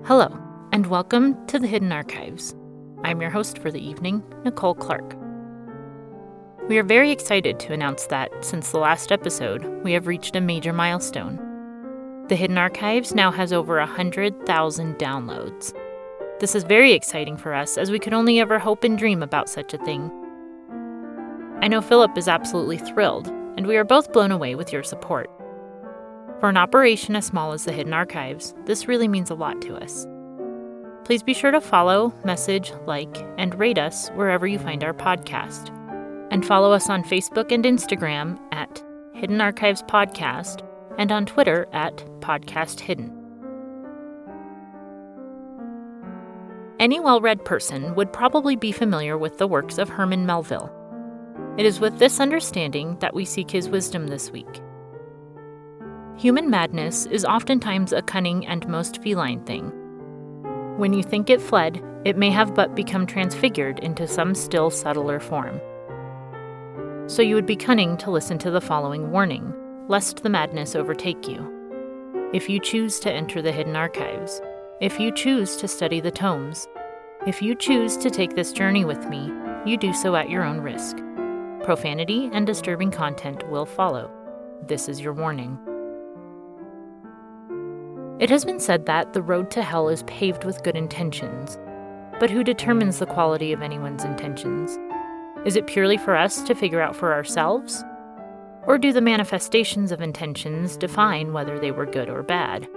Hello, and welcome to the Hidden Archives. I'm your host for the evening, Nicole Clark. We are very excited to announce that, since the last episode, we have reached a major milestone. The Hidden Archives now has over 100,000 downloads. This is very exciting for us, as we could only ever hope and dream about such a thing. I know Phillip is absolutely thrilled, and we are both blown away with your support. For an operation as small as the Hidden Archives, this really means a lot to us. Please be sure to follow, message, like, and rate us wherever you find our podcast. And follow us on Facebook and Instagram at Hidden Archives Podcast and on Twitter at Podcast Hidden. Any well-read person would probably be familiar with the works of Herman Melville. It is with this understanding that we seek his wisdom this week. Human madness is oftentimes a cunning and most feline thing. When you think it fled, it may have but become transfigured into some still subtler form. So you would be cunning to listen to the following warning, lest the madness overtake you. If you choose to enter the Hidden Archives, if you choose to study the tomes, if you choose to take this journey with me, you do so at your own risk. Profanity and disturbing content will follow. This is your warning. It has been said that the road to hell is paved with good intentions. But who determines the quality of anyone's intentions? Is it purely for us to figure out for ourselves? Or do the manifestations of intentions define whether they were good or bad?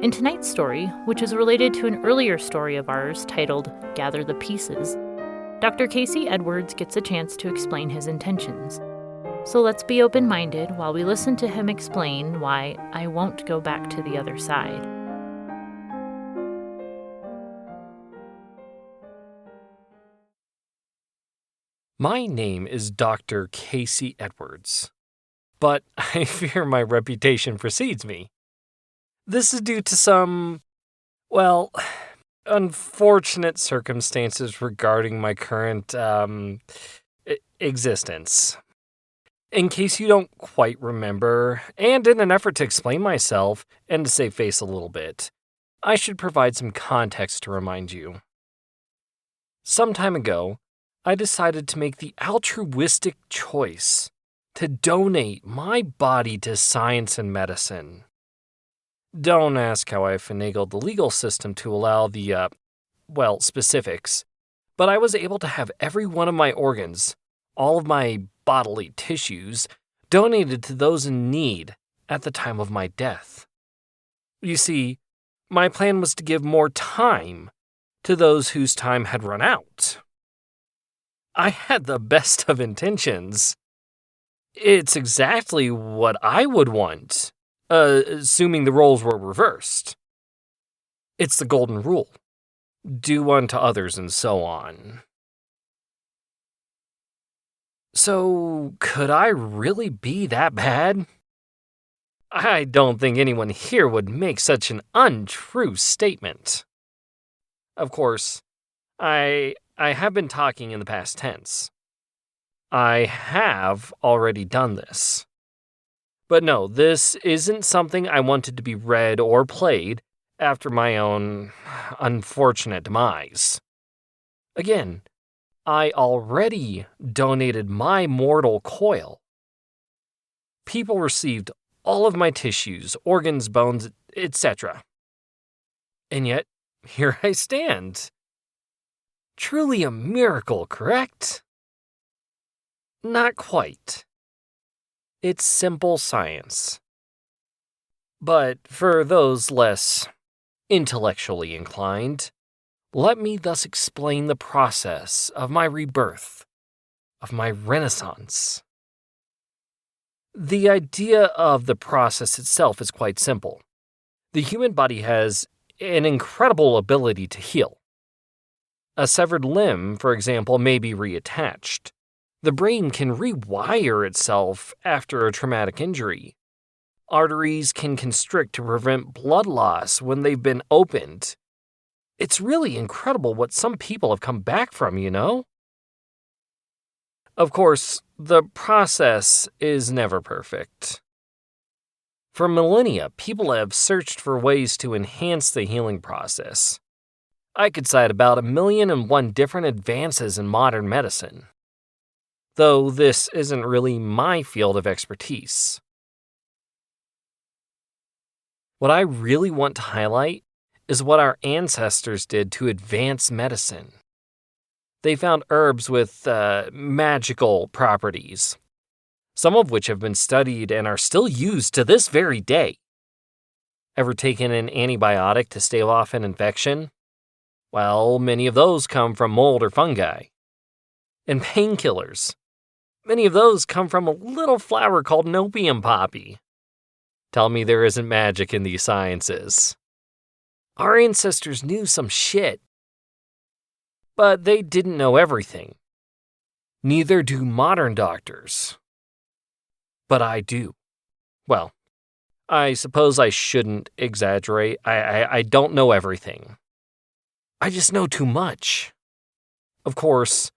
In tonight's story, which is related to an earlier story of ours titled Gather the Pieces, Dr. Casey Edwards gets a chance to explain his intentions. So let's be open-minded while we listen to him explain why I won't go back to the other side. My name is Dr. Casey Edwards, but I fear my reputation precedes me. This is due to some, unfortunate circumstances regarding my current, existence. In case you don't quite remember, and in an effort to explain myself and to save face a little bit, I should provide some context to remind you. Some time ago, I decided to make the altruistic choice to donate my body to science and medicine. Don't ask how I finagled the legal system to allow the, specifics, but I was able to have every one of my organs, all of my bodily tissues, donated to those in need at the time of my death. You see, my plan was to give more time to those whose time had run out. I had the best of intentions. It's exactly what I would want, assuming the roles were reversed. It's the golden rule. Do unto others and so on. So, could I really be that bad? I don't think anyone here would make such an untrue statement. Of course, I have been talking in the past tense. I have already done this. But no, this isn't something I wanted to be read or played after my own unfortunate demise. Again, I already donated my mortal coil. People received all of my tissues, organs, bones, etc. And yet, here I stand. Truly a miracle, correct? Not quite. It's simple science. But for those less intellectually inclined, let me thus explain the process of my rebirth, of my renaissance. The idea of the process itself is quite simple. The human body has an incredible ability to heal. A severed limb, for example, may be reattached. The brain can rewire itself after a traumatic injury. Arteries can constrict to prevent blood loss when they've been opened. It's really incredible what some people have come back from, you know? Of course, the process is never perfect. For millennia, people have searched for ways to enhance the healing process. I could cite about 1,000,001 different advances in modern medicine, though this isn't really my field of expertise. What I really want to highlight is what our ancestors did to advance medicine. They found herbs with magical properties, some of which have been studied and are still used to this very day. Ever taken an antibiotic to stave off an infection? Well, many of those come from mold or fungi. And painkillers. Many of those come from a little flower called an opium poppy. Tell me there isn't magic in these sciences. Our ancestors knew some shit. But they didn't know everything. Neither do modern doctors. But I do. Well, I suppose I shouldn't exaggerate. I don't know everything. I just know too much. Of course,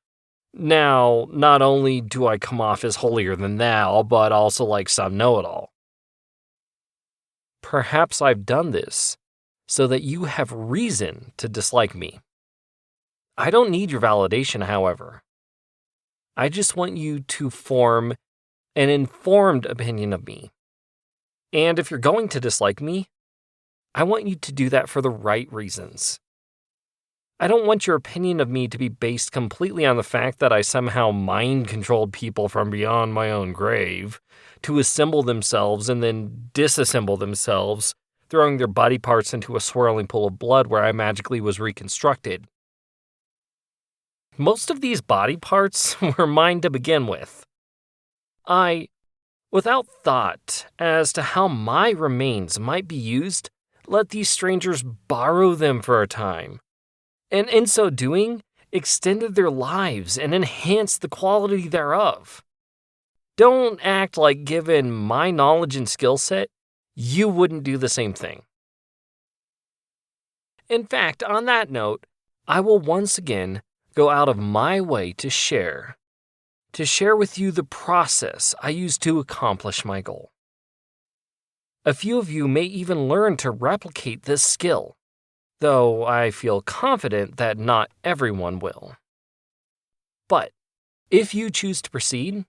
now, not only do I come off as holier than thou, but also like some know-it-all. Perhaps I've done this so that you have reason to dislike me. I don't need your validation, however. I just want you to form an informed opinion of me. And if you're going to dislike me, I want you to do that for the right reasons. I don't want your opinion of me to be based completely on the fact that I somehow mind-controlled people from beyond my own grave to assemble themselves and then disassemble themselves, throwing their body parts into a swirling pool of blood where I magically was reconstructed. Most of these body parts were mine to begin with. I, without thought as to how my remains might be used, let these strangers borrow them for a time, and in so doing, extended their lives and enhanced the quality thereof. Don't act like, given my knowledge and skill set, you wouldn't do the same thing. In fact, on that note, I will once again go out of my way to share with you the process I use to accomplish my goal. A few of you may even learn to replicate this skill, though I feel confident that not everyone will. But if you choose to proceed,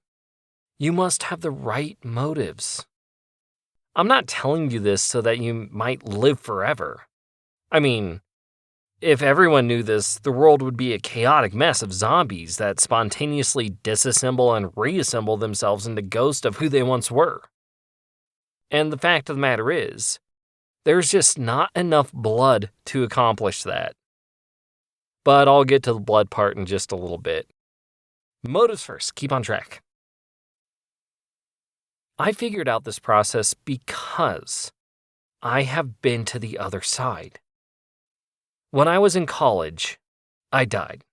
you must have the right motives. I'm not telling you this so that you might live forever. I mean, if everyone knew this, the world would be a chaotic mess of zombies that spontaneously disassemble and reassemble themselves into ghosts of who they once were. And the fact of the matter is, there's just not enough blood to accomplish that. But I'll get to the blood part in just a little bit. Motives first, keep on track. I figured out this process because I have been to the other side. When I was in college, I died.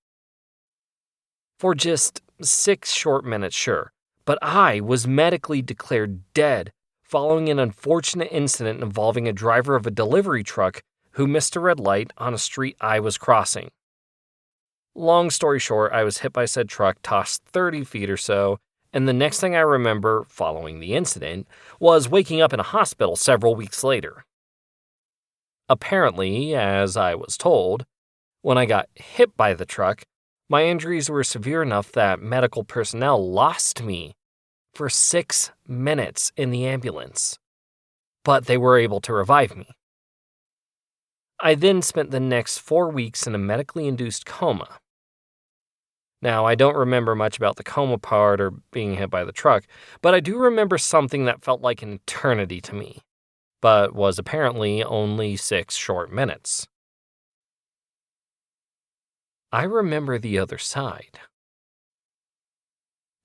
For just 6 short minutes, sure, but I was medically declared dead following an unfortunate incident involving a driver of a delivery truck who missed a red light on a street I was crossing. Long story short, I was hit by said truck, tossed 30 feet or so, and the next thing I remember following the incident was waking up in a hospital several weeks later. Apparently, as I was told, when I got hit by the truck, my injuries were severe enough that medical personnel lost me for 6 minutes in the ambulance, but they were able to revive me. I then spent the next 4 weeks in a medically induced coma. Now, I don't remember much about the coma part or being hit by the truck, but I do remember something that felt like an eternity to me, but was apparently only 6 short minutes. I remember the other side.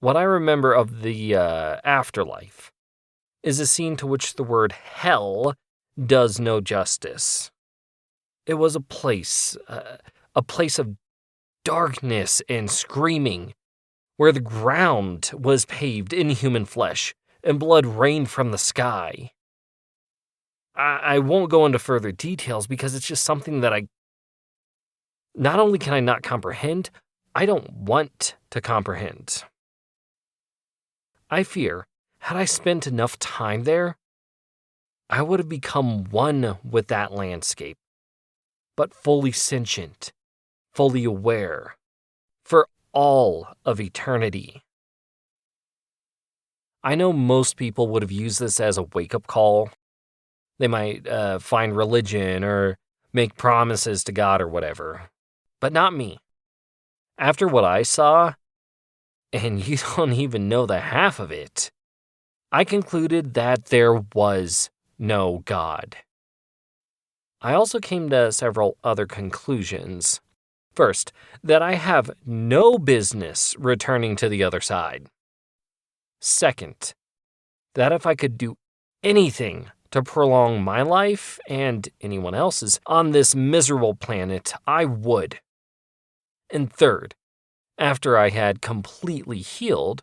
What I remember of the afterlife is a scene to which the word hell does no justice. It was a place of darkness and screaming, where the ground was paved in human flesh and blood rained from the sky. I won't go into further details because it's just something that not only can I not comprehend, I don't want to comprehend. I fear, had I spent enough time there, I would have become one with that landscape, but fully sentient, fully aware, for all of eternity. I know most people would have used this as a wake-up call. They might find religion or make promises to God or whatever, but not me. After what I saw, and you don't even know the half of it, I concluded that there was no God. I also came to several other conclusions. First, that I have no business returning to the other side. Second, that if I could do anything to prolong my life and anyone else's on this miserable planet, I would. And third, after I had completely healed,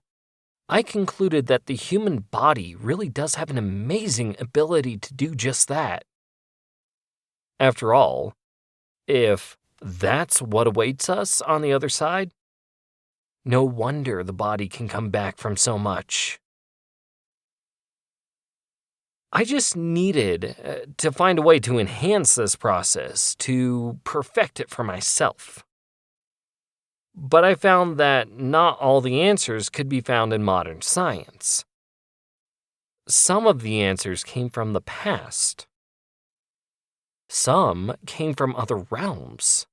I concluded that the human body really does have an amazing ability to do just that. After all, if that's what awaits us on the other side, no wonder the body can come back from so much. I just needed to find a way to enhance this process, to perfect it for myself. But I found that not all the answers could be found in modern science. Some of the answers came from the past. Some came from other realms.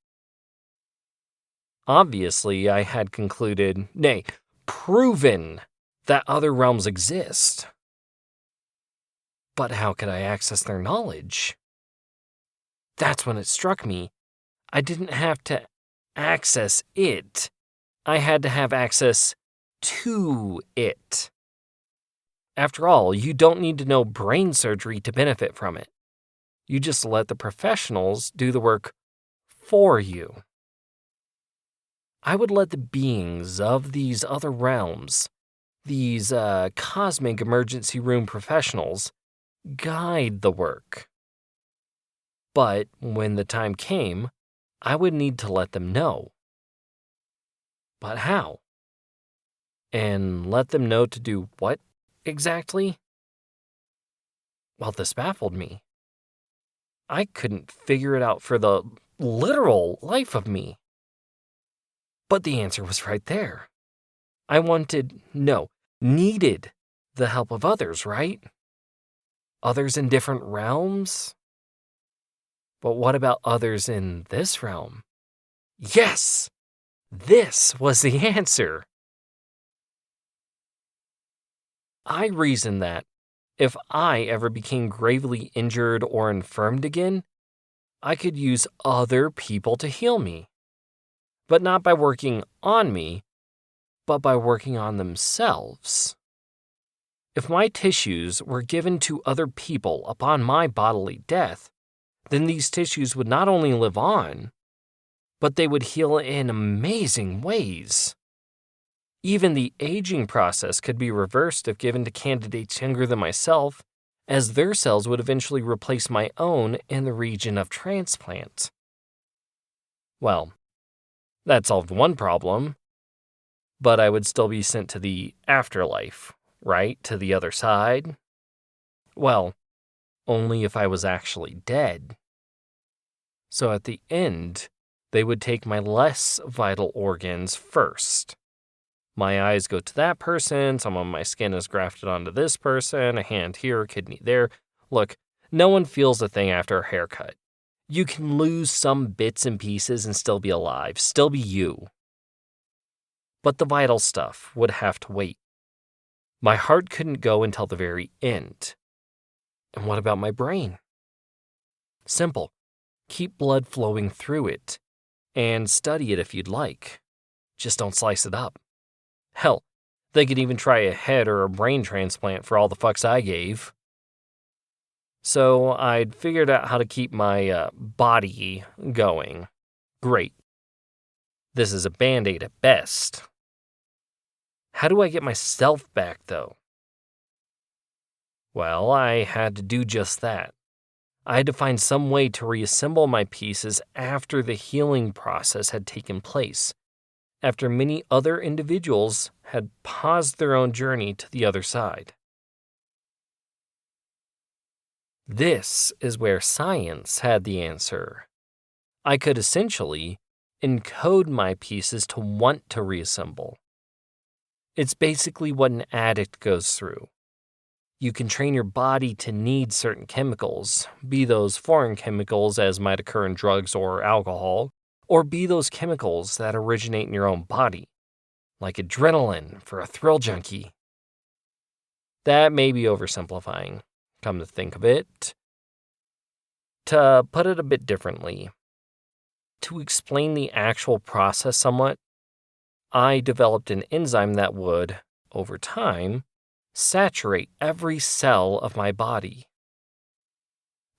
Obviously, I had concluded, nay, proven, that other realms exist. But how could I access their knowledge? That's when it struck me. I didn't have to access it. I had to have access to it. After all, you don't need to know brain surgery to benefit from it. You just let the professionals do the work for you. I would let the beings of these other realms, these cosmic emergency room professionals, guide the work. But when the time came, I would need to let them know. But how? And let them know to do what exactly? Well, this baffled me. I couldn't figure it out for the literal life of me. But the answer was right there. I needed the help of others, right? Others in different realms? But what about others in this realm? Yes! This was the answer. I reasoned that if I ever became gravely injured or infirmed again, I could use other people to heal me. But not by working on me, but by working on themselves. If my tissues were given to other people upon my bodily death, then these tissues would not only live on, but they would heal in amazing ways. Even the aging process could be reversed if given to candidates younger than myself, as their cells would eventually replace my own in the region of transplant. Well, that solved one problem, but I would still be sent to the afterlife, right? To the other side? Well, only if I was actually dead. So at the end, they would take my less vital organs first. My eyes go to that person, some of my skin is grafted onto this person, a hand here, a kidney there. Look, no one feels a thing after a haircut. You can lose some bits and pieces and still be alive, still be you. But the vital stuff would have to wait. My heart couldn't go until the very end. And what about my brain? Simple. Keep blood flowing through it, and study it if you'd like. Just don't slice it up. Hell, they could even try a head or a brain transplant for all the fucks I gave. So I'd figured out how to keep my body going. Great. This is a Band-Aid at best. How do I get myself back, though? Well, I had to do just that. I had to find some way to reassemble my pieces after the healing process had taken place, after many other individuals had paused their own journey to the other side. This is where science had the answer. I could essentially encode my pieces to want to reassemble. It's basically what an addict goes through. You can train your body to need certain chemicals, be those foreign chemicals as might occur in drugs or alcohol, or be those chemicals that originate in your own body, like adrenaline for a thrill junkie. That may be oversimplifying, come to think of it. To put it a bit differently, to explain the actual process somewhat, I developed an enzyme that would, over time, saturate every cell of my body.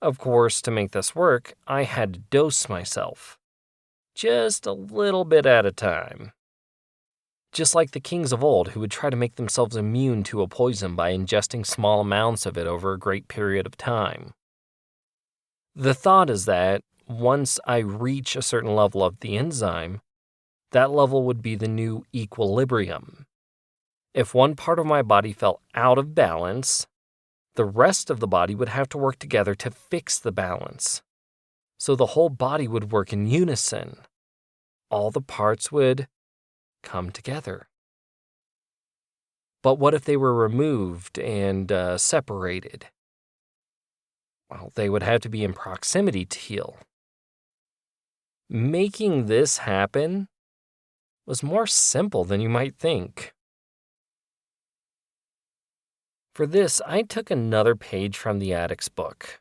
Of course, to make this work, I had to dose myself, just a little bit at a time. Just like the kings of old who would try to make themselves immune to a poison by ingesting small amounts of it over a great period of time. The thought is that once I reach a certain level of the enzyme, that level would be the new equilibrium. If one part of my body fell out of balance, the rest of the body would have to work together to fix the balance. So the whole body would work in unison. All the parts would come together. But what if they were removed and separated? Well, they would have to be in proximity to heal. Making this happen was more simple than you might think. For this, I took another page from the addict's book.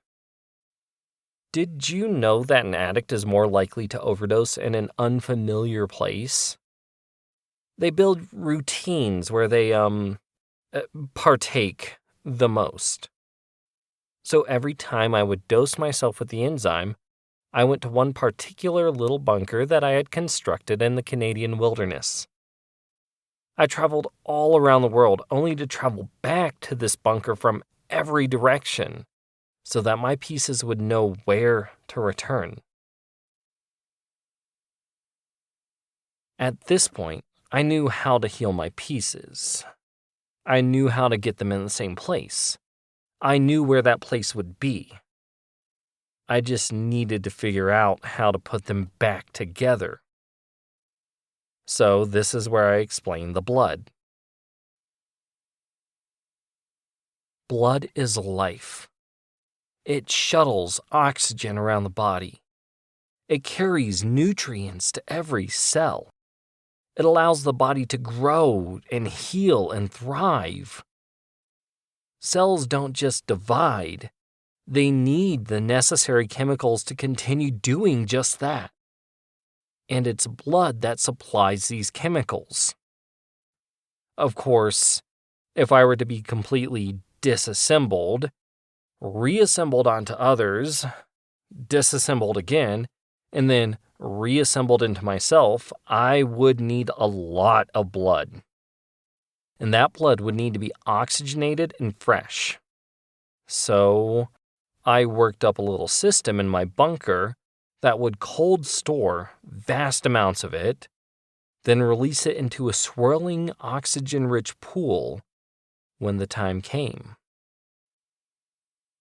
Did you know that an addict is more likely to overdose in an unfamiliar place? They build routines where they partake the most. So every time I would dose myself with the enzyme, I went to one particular little bunker that I had constructed in the Canadian wilderness. I traveled all around the world only to travel back to this bunker from every direction so that my pieces would know where to return. At this point, I knew how to heal my pieces. I knew how to get them in the same place. I knew where that place would be. I just needed to figure out how to put them back together. So this is where I explain the blood. Blood is life. It shuttles oxygen around the body. It carries nutrients to every cell. It allows the body to grow and heal and thrive. Cells don't just divide. They need the necessary chemicals to continue doing just that. And it's blood that supplies these chemicals. Of course, if I were to be completely disassembled, reassembled onto others, disassembled again, and then reassembled into myself, I would need a lot of blood. And that blood would need to be oxygenated and fresh. So I worked up a little system in my bunker that would cold store vast amounts of it, then release it into a swirling oxygen-rich pool when the time came.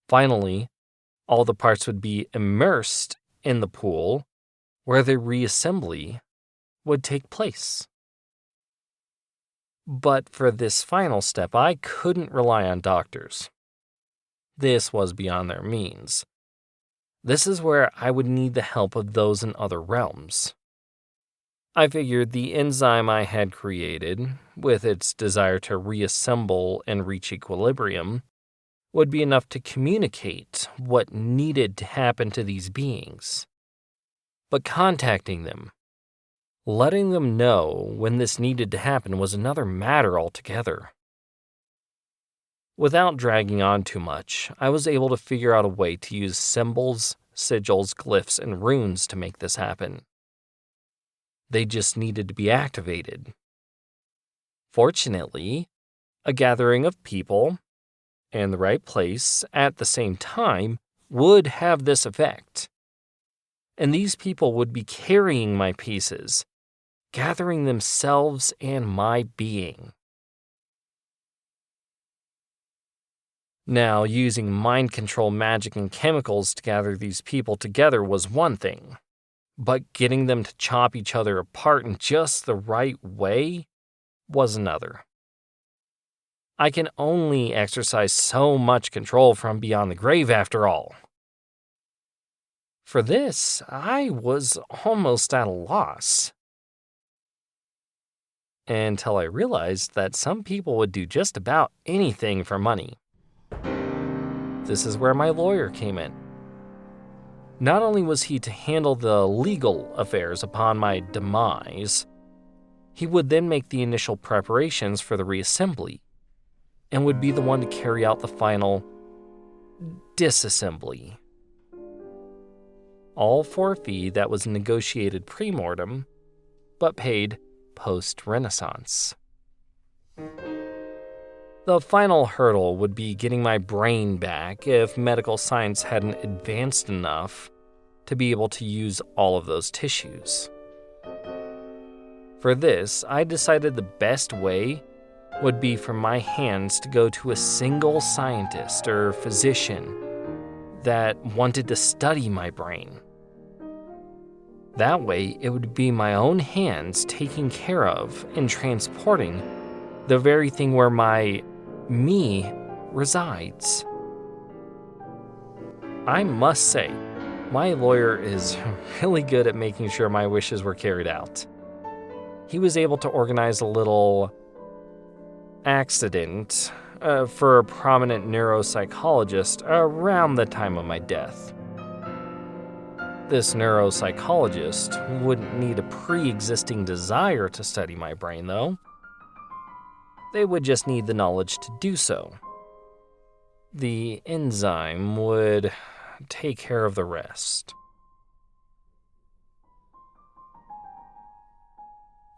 Finally, all the parts would be immersed in the pool where the reassembly would take place. But for this final step, I couldn't rely on doctors. This was beyond their means. This is where I would need the help of those in other realms. I figured the enzyme I had created, with its desire to reassemble and reach equilibrium, would be enough to communicate what needed to happen to these beings. But contacting them, letting them know when this needed to happen was another matter altogether. Without dragging on too much, I was able to figure out a way to use symbols, sigils, glyphs, and runes to make this happen. They just needed to be activated. Fortunately, a gathering of people and the right place at the same time would have this effect. And these people would be carrying my pieces, gathering themselves and my being. Now, using mind control magic and chemicals to gather these people together was one thing, but getting them to chop each other apart in just the right way was another. I can only exercise so much control from beyond the grave after all. For this, I was almost at a loss. Until I realized that some people would do just about anything for money. This is where my lawyer came in. Not only was he to handle the legal affairs upon my demise, he would then make the initial preparations for the reassembly, and would be the one to carry out the final disassembly. All for a fee that was negotiated pre-mortem, but paid post-Renaissance. The final hurdle would be getting my brain back if medical science hadn't advanced enough to be able to use all of those tissues. For this, I decided the best way would be for my hands to go to a single scientist or physician that wanted to study my brain. That way, it would be my own hands taking care of and transporting the very thing where my me resides. I must say, my lawyer is really good at making sure my wishes were carried out. He was able to organize a little accident for a prominent neuropsychologist around the time of my death. This neuropsychologist wouldn't need a pre-existing desire to study my brain, though. They would just need the knowledge to do so. The enzyme would take care of the rest.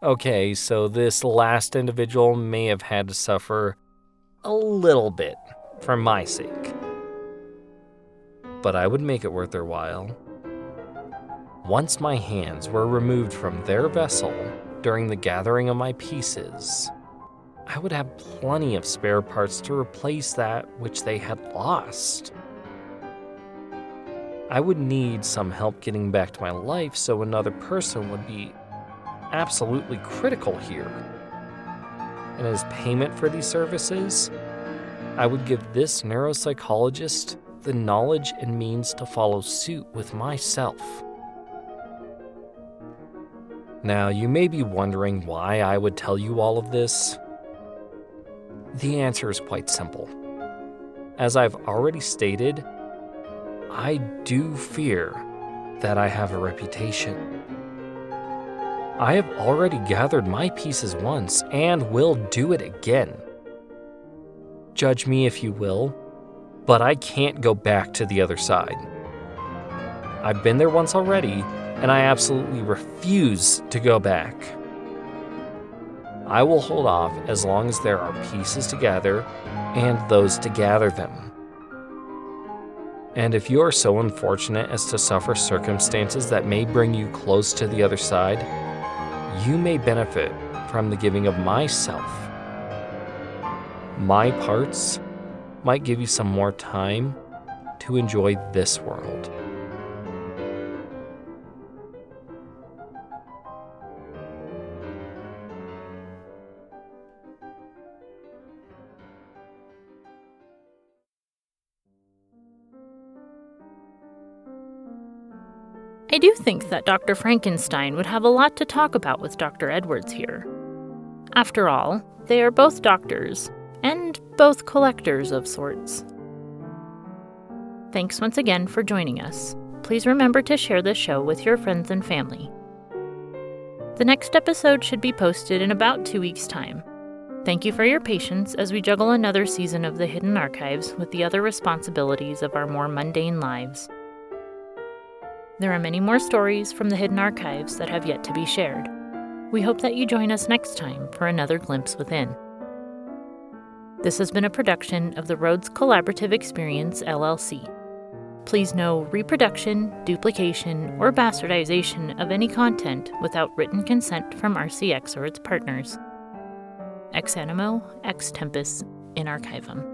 Okay, so this last individual may have had to suffer a little bit for my sake. But I would make it worth their while. Once my hands were removed from their vessel during the gathering of my pieces, I would have plenty of spare parts to replace that which they had lost. I would need some help getting back to my life, so another person would be absolutely critical here. And as payment for these services, I would give this neuropsychologist the knowledge and means to follow suit with myself. Now, you may be wondering why I would tell you all of this. The answer is quite simple. As I've already stated, I do fear that I have a reputation. I have already gathered my pieces once and will do it again. Judge me if you will, but I can't go back to the other side. I've been there once already, and I absolutely refuse to go back. I will hold off as long as there are pieces to gather and those to gather them. And if you are so unfortunate as to suffer circumstances that may bring you close to the other side, you may benefit from the giving of myself. My parts might give you some more time to enjoy this world. I do think that Dr. Frankenstein would have a lot to talk about with Dr. Edwards here. After all, they are both doctors, and both collectors of sorts. Thanks once again for joining us. Please remember to share this show with your friends and family. The next episode should be posted in about 2 weeks' time. Thank you for your patience as we juggle another season of the Hidden Archives with the other responsibilities of our more mundane lives. There are many more stories from the Hidden Archives that have yet to be shared. We hope that you join us next time for another glimpse within. This has been a production of the Rhodes Collaborative Experience LLC. Please no reproduction, duplication, or bastardization of any content without written consent from RCX or its partners. Ex animo, ex tempus, in archivum.